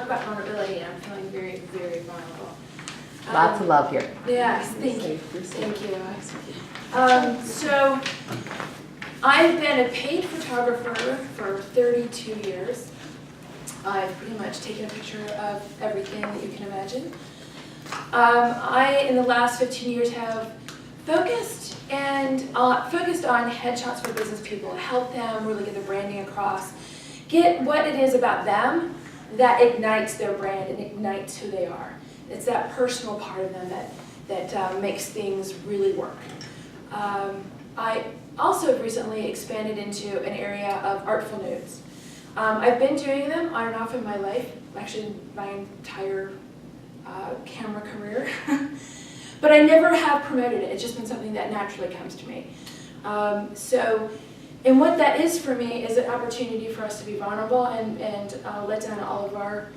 about vulnerability, I'm feeling very, very vulnerable. Lots of love here. Yes, thank you. Thank you. So I've been a paid photographer for 32 years. I've pretty much taken a picture of everything that you can imagine. I, in the last 15 years, have focused on headshots for business people, help them really get their branding across, get what it is about them that ignites their brand and ignites who they are. It's that personal part of them that makes things really work. I also have recently expanded into an area of artful nudes. I've been doing them on and off in my life, actually my entire camera career, but I never have promoted it. It's just been something that naturally comes to me. And what that is for me is an opportunity for us to be vulnerable and let down all of our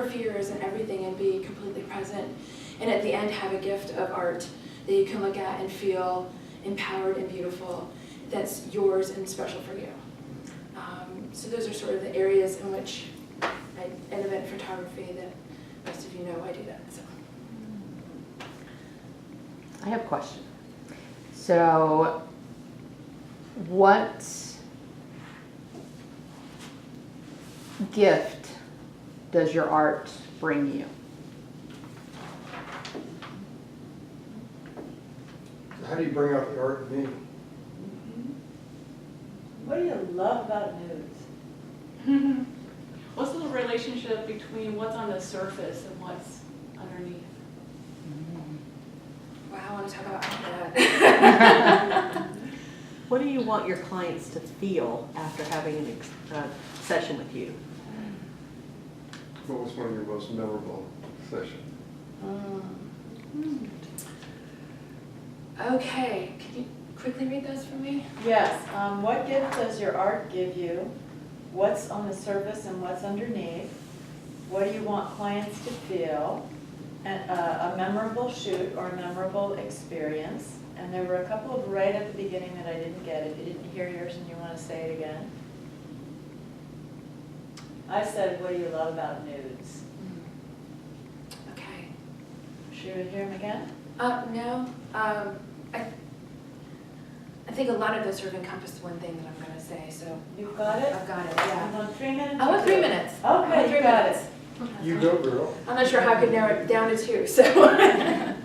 fears and everything and be completely present. And at the end have a gift of art that you can look at and feel empowered and beautiful that's yours and special for you. So those are sort of the areas in which in event photography that most of you know I do that. So. I have a question. So what gift does your art bring you? How do you bring out the art in me? What do you love about nudes? What's the relationship between what's on the surface and what's underneath? Wow, I want to talk about that. What do you want your clients to feel after having a session with you? What was one of your most memorable sessions? Okay, can you quickly read those for me? Yes. What gift does your art give you? What's on the surface and what's underneath? What do you want clients to feel? And a memorable shoot or a memorable experience. And there were a couple of right at the beginning that I didn't get. If you didn't hear yours and you want to say it again. I said, what do you love about nudes? Okay. Should we hear them again? No. I think a lot of those sort of encompass one thing that I'm going to say, so. You've got it? I've got it, I yeah. want 3 minutes. I want 3 minutes. Okay, you got it. You go, girl. I'm not sure how I could narrow it down to 2, so.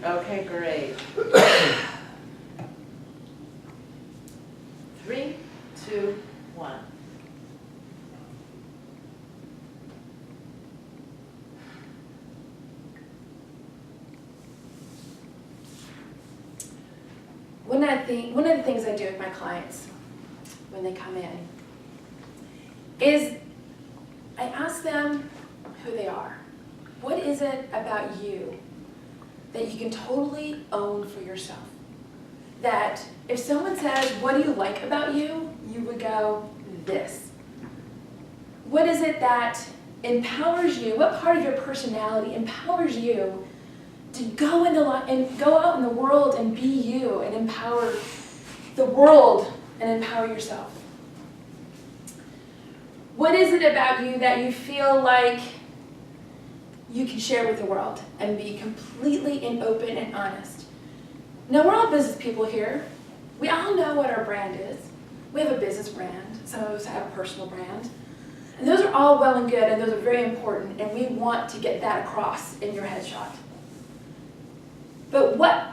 Okay, great. 3, 2, 1. One of the things I do with my clients when they come in is I ask them who they are. What is it about you that you can totally own for yourself? That if someone says, what do you like about you? You would go, this. What is it that empowers you? What part of your personality empowers you to go out in the world and be you and empower the world and empower yourself? What is it about you that you feel like you can share with the world and be completely and open and honest? Now, we're all business people here. We all know what our brand is. We have a business brand. Some of us have a personal brand. And those are all well and good, and those are very important, and we want to get that across in your headshot. But what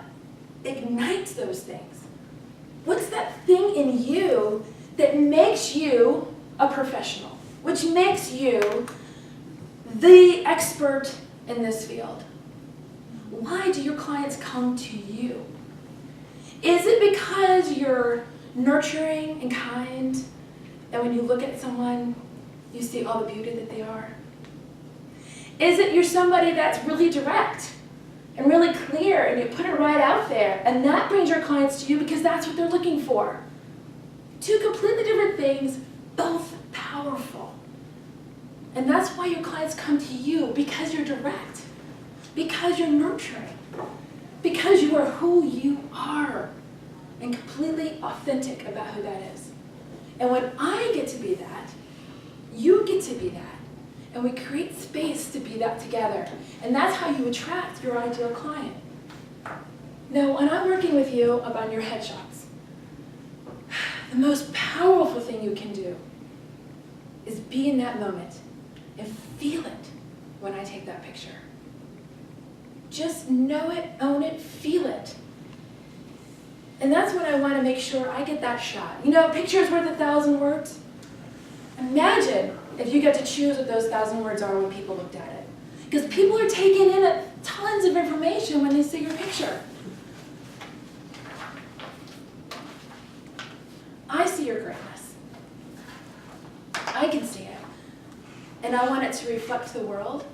ignites those things? What's that thing in you that makes you a professional? Which makes you the expert in this field? Why do your clients come to you? Is it because you're nurturing and kind, and when you look at someone, you see all the beauty that they are? Is it you're somebody that's really direct and really clear, and you put it right out there, and that brings your clients to you because that's what they're looking for? Two completely different things, both powerful. And that's why your clients come to you, because you're direct, because you're nurturing, because you are who you are, and completely authentic about who that is. And when I get to be that, you get to be that. And we create space to be that together. And that's how you attract your ideal client. Now, when I'm working with you about your headshots, the most powerful thing you can do is be in that moment and feel it when I take that picture. Just know it, own it, feel it. And that's when I want to make sure I get that shot. You know, picture's worth 1,000 words. Imagine if you get to choose what those 1,000 words are when people looked at it. Because people are taking in tons of information when they see your picture. I see your greatness. I can see it. And I want it to reflect the world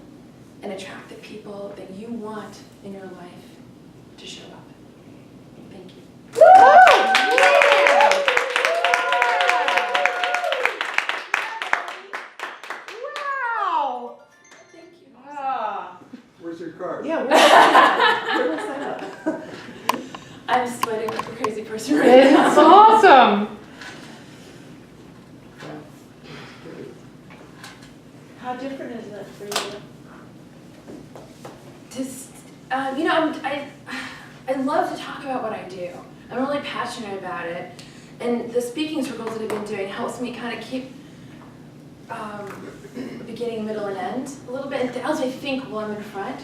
and attract the people that you want in your life to show up. Thank you. Wow! Thank you. Where's your card? Yeah, where was that? I'm sweating like a crazy person right now. It's awesome. How different is that for you? Just, you know, I love to talk about what I do. I'm really passionate about it. And the speaking circles that I've been doing helps me kind of keep beginning, middle, and end a little bit. It helps me think while I'm in front.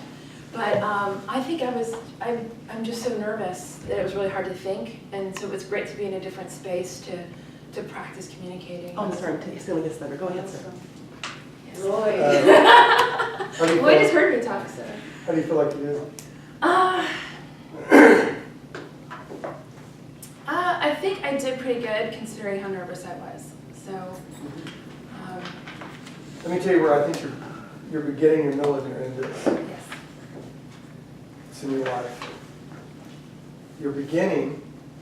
But I think I'm just so nervous that it was really hard to think. And so it's great to be in a different space to practice communicating. Oh, I'm sorry, I'm stealing this thunder. Go ahead, sir. Yes. Roy. How do you Roy feel- just heard me talk, so. How do you feel like you did? I think I did pretty good considering how nervous I was. So, Let me tell you where I think you're beginning, your middle, and your end is. yes. It's in your life. Your beginning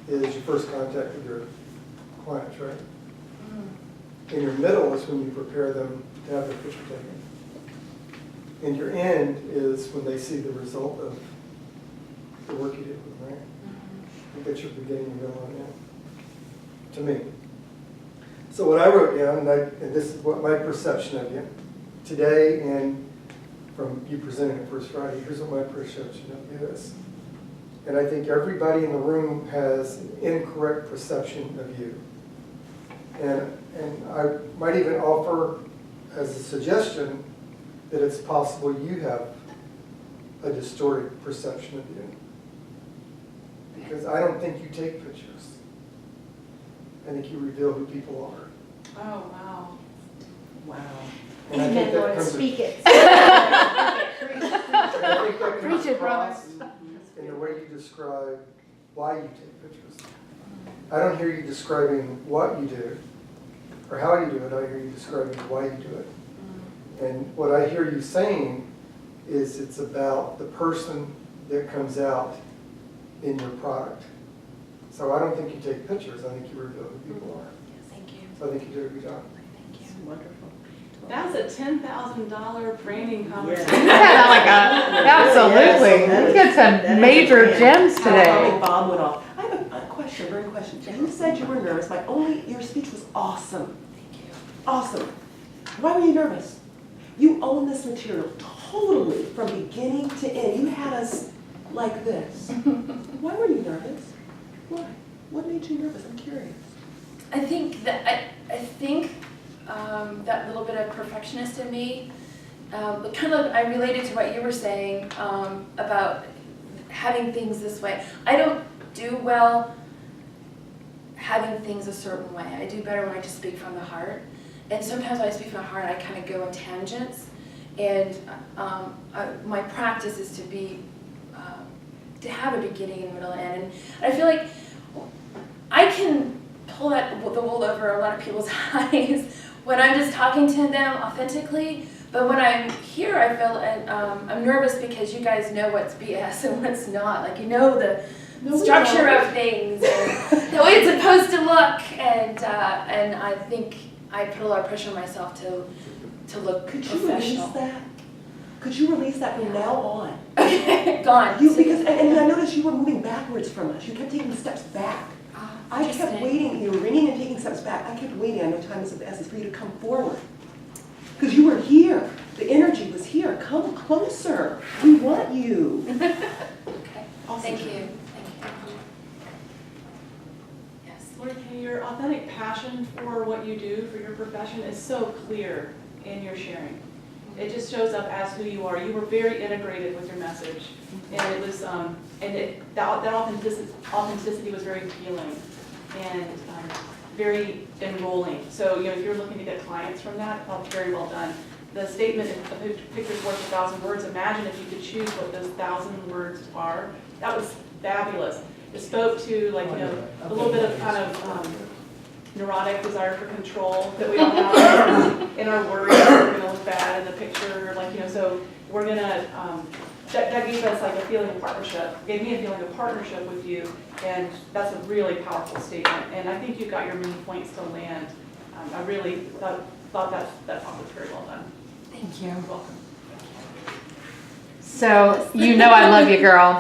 is your first contact with your clients, right? And your middle is when you prepare them to have their picture taken. And your end is when they see the result of the work you did with them, right? I think that's your beginning, your middle, and end, to me. So what I wrote down, and this is what my perception of you today and from you presenting it first Friday, here's what my perception of you is. And I think everybody in the room has an incorrect perception of you. And I might even offer as a suggestion that it's possible you have a distorted perception of you. Because I don't think you take pictures. I think you reveal who people are. Oh, wow. Wow. And I think that comes Speak it. I think that comes Preach it, brother. across in the way you describe why you take pictures. I don't hear you describing what you do or how you do it. I hear you describing why you do it. And what I hear you saying is it's about the person that comes out in your product. So I don't think you take pictures. I think you reveal who people are. Thank you. So I think you did a good job. Thank you. Wonderful. That's a $10,000 branding conversation. Yeah, like absolutely. We got some major gems today. Bob went off. I have a question, burning question. You said you were nervous. Your speech was awesome. Thank you. Awesome. Why were you nervous? You own this material totally from beginning to end. You had us like this. Why were you nervous? Why? What made you nervous? I'm curious. I think that that little bit of perfectionist in me, kind of I related to what you were saying about having things this way. I don't do well having things a certain way. I do better when I just speak from the heart. And sometimes when I speak from the heart, I kind of go on tangents. And my practice is to have a beginning and middle and end. And I feel like I can pull the wool over a lot of people's eyes when I'm just talking to them authentically. But when I'm here, I feel I'm nervous because you guys know what's BS and what's not. Like, you know the structure of things and the way it's supposed to look. And I think I put a lot of pressure on myself to look Could you professional. release that? Could you release that from now on? Okay, gone. Because I noticed you were moving backwards from us. You kept taking steps back. I kept Interesting. waiting. You were ringing and taking steps back. I kept waiting. I know time is of the essence for you to come forward. Because you were here. here, come closer. We want you. Okay, Awesome. thank you. Yes. Lorikay, your authentic passion for what you do, for your profession, is so clear in your sharing. It just shows up as who you are. You were very integrated with your message, and it was, that authenticity was very appealing and very enrolling. So, you know, if you're looking to get clients from that, felt very well done. The statement, "A picture's worth 1,000 words." Imagine if you could choose what those 1,000 words are. That was fabulous. It spoke to, like, you know, a little bit of kind of neurotic desire for control that we all have in our worries. We're gonna look bad in the picture, like, you know, so we're gonna, that gave us like a feeling of partnership, gave me a feeling of partnership with you, and that's a really powerful statement, and I think you got your main points to land. I really thought that talk was very well done. Thank you. You're welcome. So, you know I love you, girl.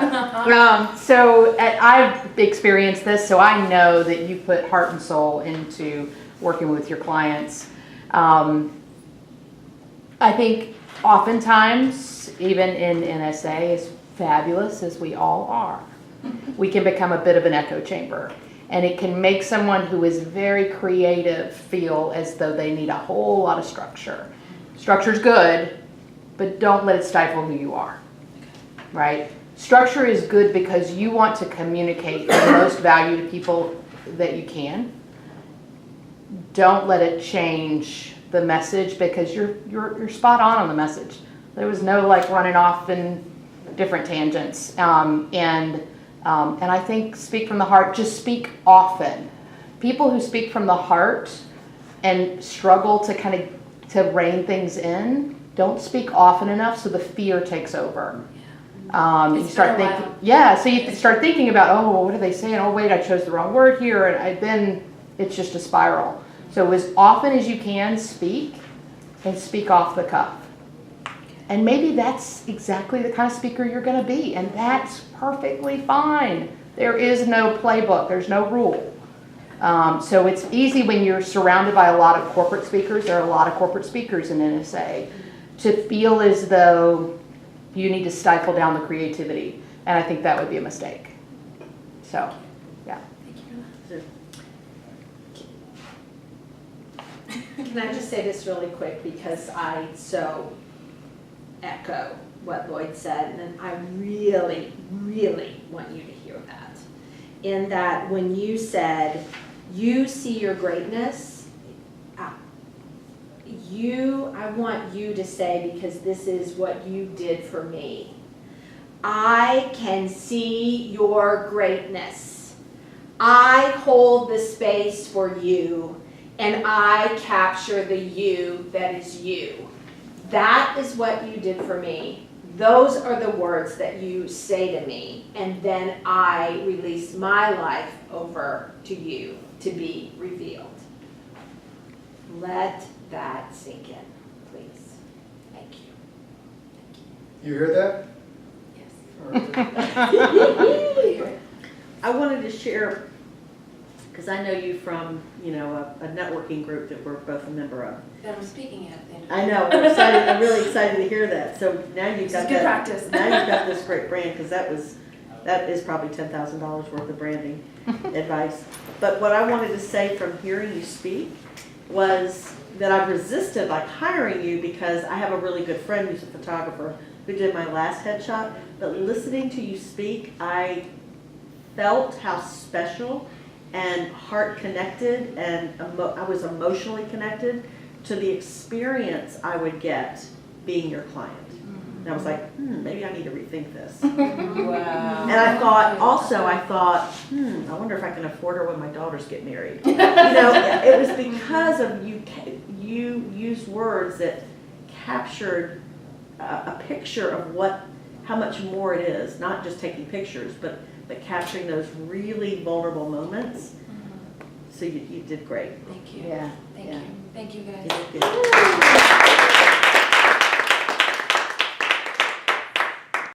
I've experienced this, so I know that you put heart and soul into working with your clients. I think oftentimes, even in NSA, as fabulous as we all are, we can become a bit of an echo chamber. And it can make someone who is very creative feel as though they need a whole lot of structure. Structure's good, but don't let it stifle who you are, right? Structure is good because you want to communicate the most value to people that you can. Don't let it change the message, because you're spot on the message. There was no like running off in different tangents. And I think speak from the heart, just speak often. People who speak from the heart and struggle to kind of to rein things in, don't speak often enough, so the fear takes over. You start thinking, so you start thinking about, oh, what are they saying? Oh, wait, I chose the wrong word here, and then it's just a spiral. So as often as you can, speak, and speak off the cuff. And maybe that's exactly the kind of speaker you're going to be, and that's perfectly fine. There is no playbook. There's no rule. So it's easy when you're surrounded by a lot of corporate speakers. There are a lot of corporate speakers in NSA, to feel as though you need to stifle down the creativity. And I think that would be a mistake. So, yeah. Can I just say this really quick, because I so echo what Lloyd said, and I really, really want you to hear that. In that when you said you see your greatness, I want you to say, because this is what you did for me, I can see your greatness. I hold the space for you, and I capture the you that is you. That is what you did for me. Those are the words that you say to me, and then I release my life over to you to be revealed. Let that sink in, please. Thank you. You hear that? Yes. All right. I wanted to share, because I know you from, you know, a networking group that we're both a member of. That I'm speaking at the end. I know, I'm excited, I'm really excited to hear that. So now you've This got is good that. practice. Now you've got this great brand, because that is probably $10,000 worth of branding advice. But what I wanted to say from hearing you speak was that I've resisted like hiring you, because I have a really good friend who's a photographer who did my last headshot. But listening to you speak, I felt how special and heart connected, and I was emotionally connected to the experience I would get being your client. And I was like, maybe I need to rethink this. Wow. And I thought, I wonder if I can afford her when my daughters get married. You know, it was because of you used words that captured a picture of how much more it is, not just taking pictures, but capturing those really vulnerable moments. So you did great. Thank you. Yeah. Thank yeah. you. Thank you, guys. You did good.